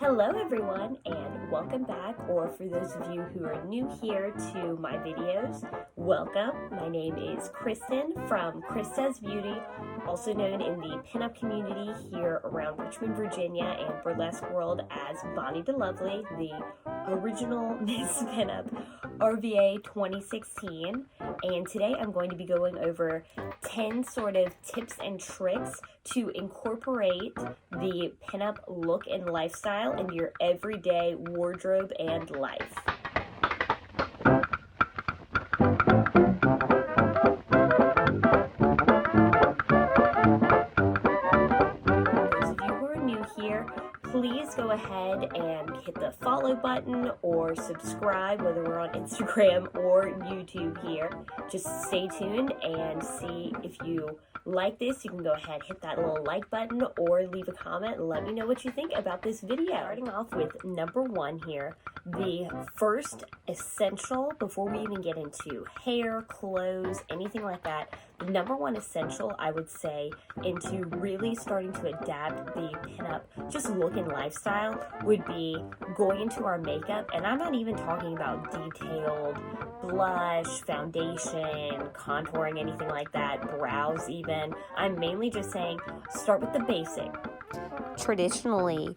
Hello everyone and welcome back, or for those of you who are new here to my videos, welcome. My name is Kristen from krisdoesbeauty, also known in the pinup community here around Richmond, Virginia and burlesque world as Bonnie the Lovely, the original Miss Pinup RVA 2016. And today I'm going to be going over 10 sort of tips and tricks to incorporate the pinup look and lifestyle into your everyday wardrobe and life. Those of you who are new here, please go ahead and hit the follow button or subscribe, whether we're on Instagram or YouTube here. Just stay tuned and see if you like this. You can go ahead, hit that little like button or leave a comment and let me know what you think about this video. Starting off with number one here, the first essential before we even get into hair, clothes, anything like that. The number one essential, I would say, into really starting to adapt the pinup just look and lifestyle would be going into our makeup. And I'm not even talking about detailed blush, foundation, contouring, anything like that, brows even. I'm mainly just saying start with the basic. Traditionally,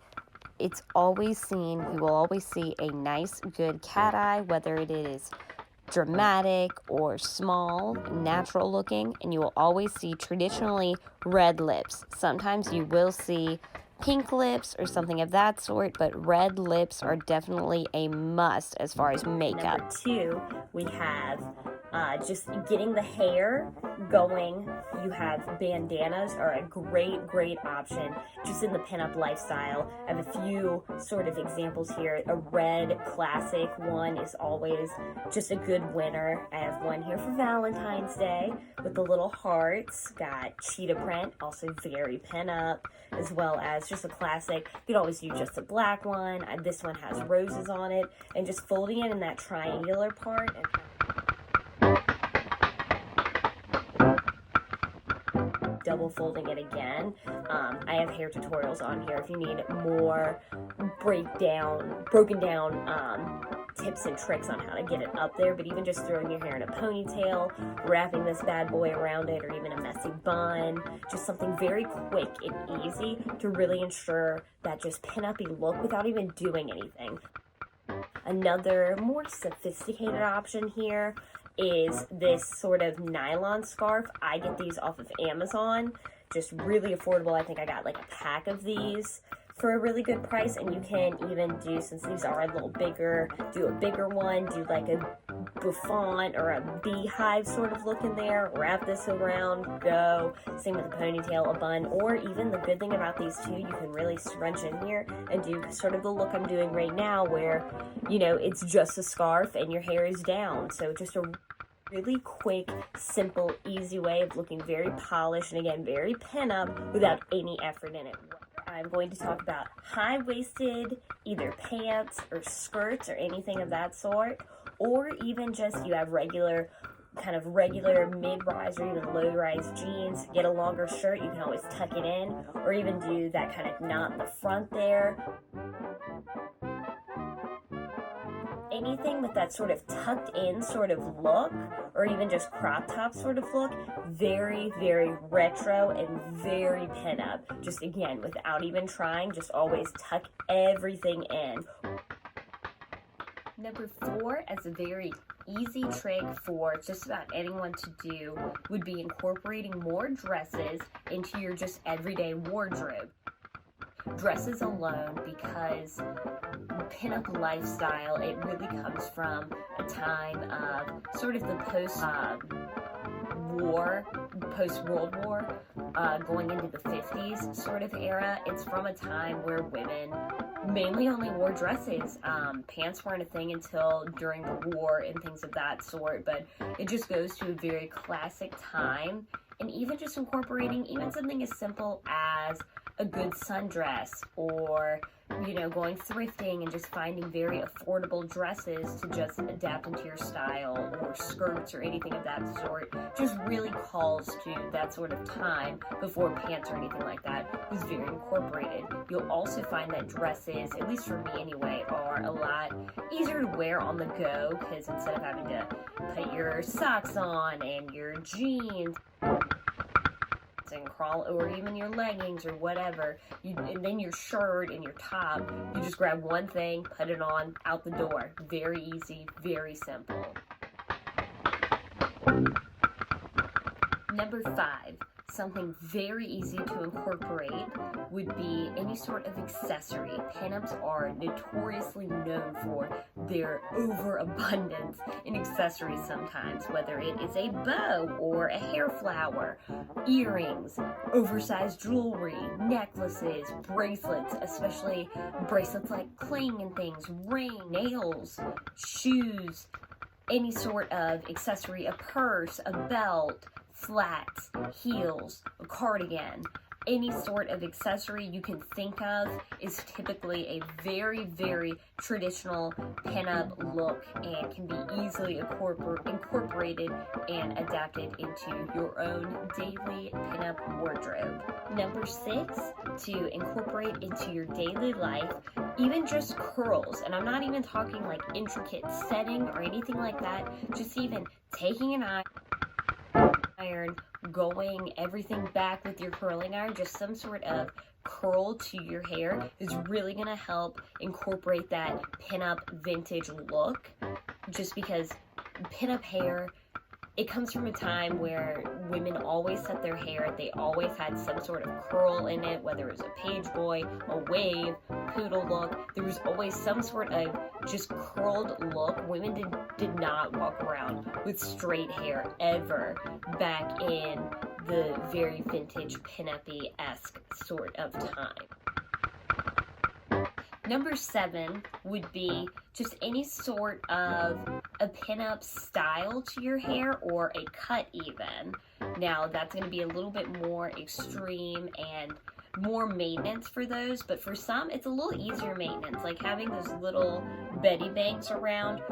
it's always seen, we will always see a nice, good cat eye, whether it is dramatic or small, natural looking, and you will always see traditionally red lips. Sometimes you will see pink lips or something of that sort, but red lips are definitely a must as far as makeup. Number two, we have just getting the hair going. You have bandanas are a great option just in the pinup lifestyle. I have a few sort of examples here. A red classic one is always just a good winner. I have one here for Valentine's Day with the little hearts. Got cheetah print, also very pinup, as well as just a classic. You could always use just a black one. This one has roses on it, and just folding it in that triangular part and double folding it again. I have hair tutorials on here if you need more broken down tips and tricks on how to get it up there, but even just throwing your hair in a ponytail, wrapping this bad boy around it, or even a messy bun, just something very quick and easy to really ensure that just pin-uppy look without even doing anything. Another more sophisticated option here is this sort of nylon scarf. I get these off of Amazon, just really affordable. I think I got like a pack of these for a really good price, and you can even do, since these are a little bigger, do a bigger one, do like a bouffant or a beehive sort of look in there, wrap this around, go. Same with a ponytail, a bun, or even the good thing about these two, you can really scrunch in here and do sort of the look I'm doing right now where, you know, it's just a scarf and your hair is down. So just a really quick, simple, easy way of looking very polished and again, very pinup without any effort in it. I'm going to talk about high-waisted, either pants or skirts or anything of that sort, or even just you have regular mid-rise or even low-rise jeans. Get a longer shirt, you can always tuck it in, or even do that kind of knot in the front there. Anything with that sort of tucked in sort of look, or even just crop top sort of look, very retro and very pinup. Just again, without even trying, just always tuck everything in. Number four, as a very easy trick for just about anyone to do, would be incorporating more dresses into your just everyday wardrobe. Dresses alone, because pinup lifestyle, it really comes from a time of sort of the post-World War, going into the 50s sort of era. It's from a time where women mainly only wore dresses. Pants weren't a thing until during the war and things of that sort, but it just goes to a very classic time. And even just incorporating even something as simple as a good sundress, or you know, going thrifting and just finding very affordable dresses to just adapt into your style, or skirts or anything of that sort, just really calls to that sort of time before pants or anything like that was very incorporated. You'll also find that dresses, at least for me anyway, are a lot easier to wear on the go, because instead of having to put your socks on and your jeans and crawl, or even your leggings or whatever, and then your shirt and your top, you just grab one thing, put it on, out the door. Very easy, very simple. Number 5, something very easy to incorporate would be any sort of accessory. Pinups are notoriously known for their overabundance in accessories sometimes, whether it is a bow or a hair flower, earrings, oversized jewelry, necklaces, bracelets, especially bracelets like cling and things, ring, nails, shoes, any sort of accessory, a purse, a belt, flats, heels, a cardigan, any sort of accessory you can think of is typically a very, very traditional pinup look and can be easily incorporated and adapted into your own daily pinup wardrobe. Number 6, to incorporate into your daily life, even just curls, and I'm not even talking like intricate setting or anything like that, just even taking an iron, going everything back with your curling iron, just some sort of curl to your hair is really going to help incorporate that pinup vintage look, just because pinup hair, it comes from a time where women always set their hair, they always had some sort of curl in it, whether it was a page boy, a wave, poodle look, there was always some sort of just curled look. Women did not walk around with straight hair ever back in the very vintage pinup-y-esque sort of time. Number 7 would be just any sort of a pinup style to your hair, or a cut even. Now that's going to be a little bit more extreme and more maintenance for those, but for some it's a little easier maintenance, like having those little Betty Banks around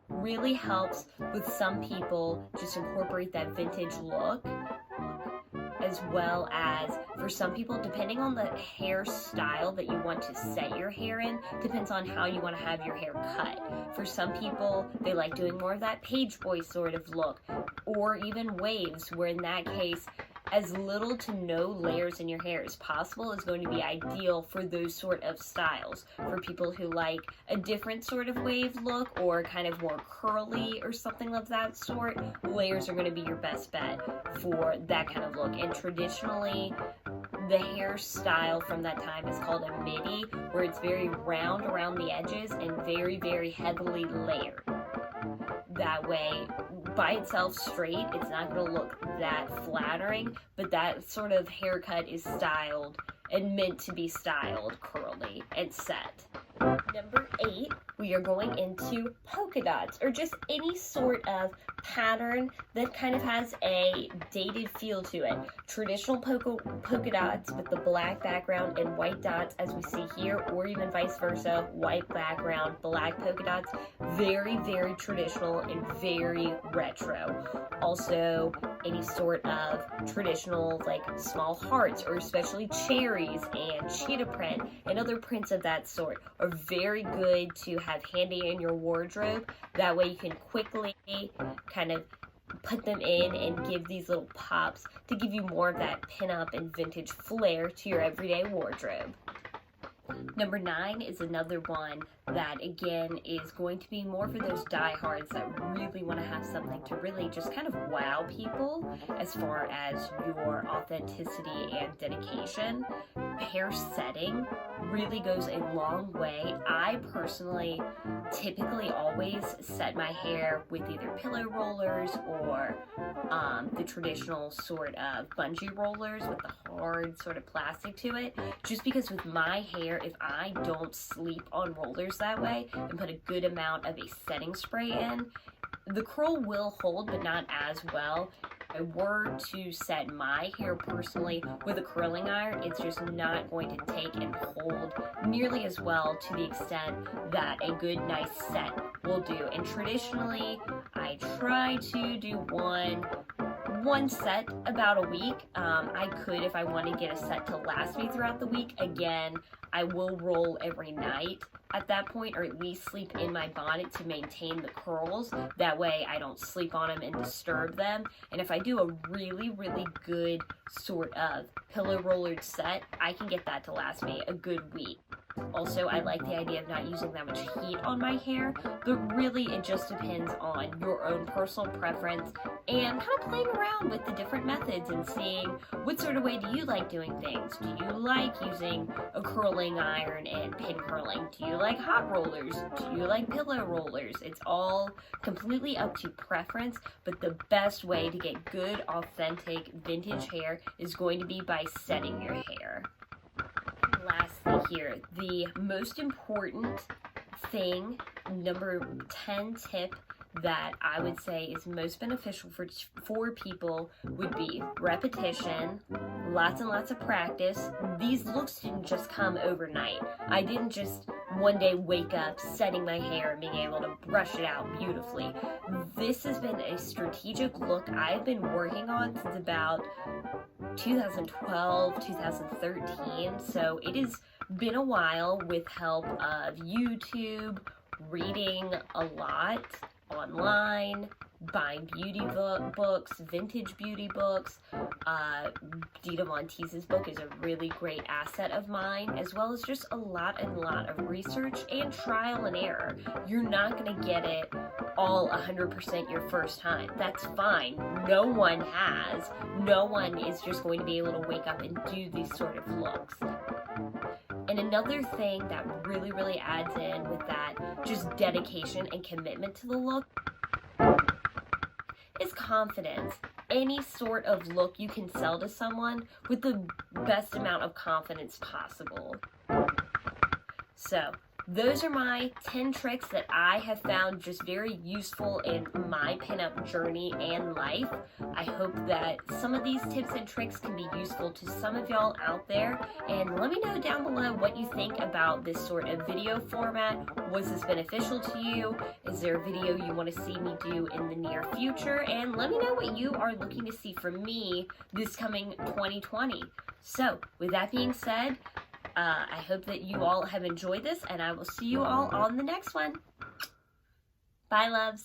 really helps with some people just incorporate that vintage look, as well as for some people, depending on the hairstyle that you want to set your hair in, depends on how you want to have your hair cut. For some people, they like doing more of that page boy sort of look, or even waves, where in that case, as little to no layers in your hair as possible is going to be ideal for those sort of styles. For people who like a different sort of wave look, or kind of more curly or something of that sort, layers are going to be your best bet for that kind of look. And traditionally, the hairstyle from that time is called a midi, where it's very round around the edges and very, very heavily layered. That way, by itself straight, it's not going to look that flattering, but that sort of haircut is styled and meant to be styled curly and set. Number 8, we are going into polka dots, or just any sort of pattern that kind of has a dated feel to it. Traditional polka dots with the black background and white dots as we see here, or even vice versa, white background, black polka dots. Very, very traditional and very retro. Also, any sort of traditional like small hearts, or especially cherries and cheetah print and other prints of that sort are very good to have handy in your wardrobe. That way you can quickly kind of put them in and give these little pops to give you more of that pinup and vintage flair to your everyday wardrobe. Number 9 is another one that, again, is going to be more for those diehards that really want to have something to really just kind of wow people as far as your authenticity and dedication. Hair setting really goes a long way. I personally typically always set my hair with either pillow rollers or the traditional sort of bungee rollers with the hard sort of plastic to it, just because with my hair, if I don't sleep on rollers that way and put a good amount of a setting spray in, the curl will hold, but not as well. If I were to set my hair personally with a curling iron, it's just not going to take and hold nearly as well to the extent that a good nice set will do. And traditionally, I try to do one set about a week. I could, if I want to get a set to last me throughout the week. Again, I will roll every night at that point, or at least sleep in my bonnet to maintain the curls. That way I don't sleep on them and disturb them. And if I do a really, really good sort of pillow rollered set, I can get that to last me a good week. Also, I like the idea of not using that much heat on my hair, but really it just depends on your own personal preference and kind of playing around with the different methods and seeing what sort of way do you like doing things. Do you like using a curling iron and pin curling? Do you like hot rollers? Do you like pillow rollers? It's all completely up to preference, but the best way to get good, authentic, vintage hair is going to be by setting your hair. Lastly here, the most important thing, number 10 tip that I would say is most beneficial for people would be repetition, lots and lots of practice. These looks didn't just come overnight. I didn't just one day wake up setting my hair and being able to brush it out beautifully. This has been a strategic look I've been working on since about 2012, 2013, so it has been a while with help of YouTube, reading a lot online, buying beauty books, vintage beauty books. Dita Monteiz's book is a really great asset of mine, as well as just a lot of research and trial and error. You're not going to get it all 100% your first time. That's fine. No one has. No one is just going to be able to wake up and do these sort of looks. And another thing that really, really adds in with that, just dedication and commitment to the look, is confidence. Any sort of look you can sell to someone with the best amount of confidence possible. So, those are my 10 tricks that I have found just very useful in my pinup journey and life. I hope that some of these tips and tricks can be useful to some of y'all out there. And let me know down below what you think about this sort of video format. Was this beneficial to you? Is there a video you want to see me do in the near future? And let me know what you are looking to see from me this coming 2020. So, with that being said, I hope that you all have enjoyed this, and I will see you all on the next one. Bye, loves.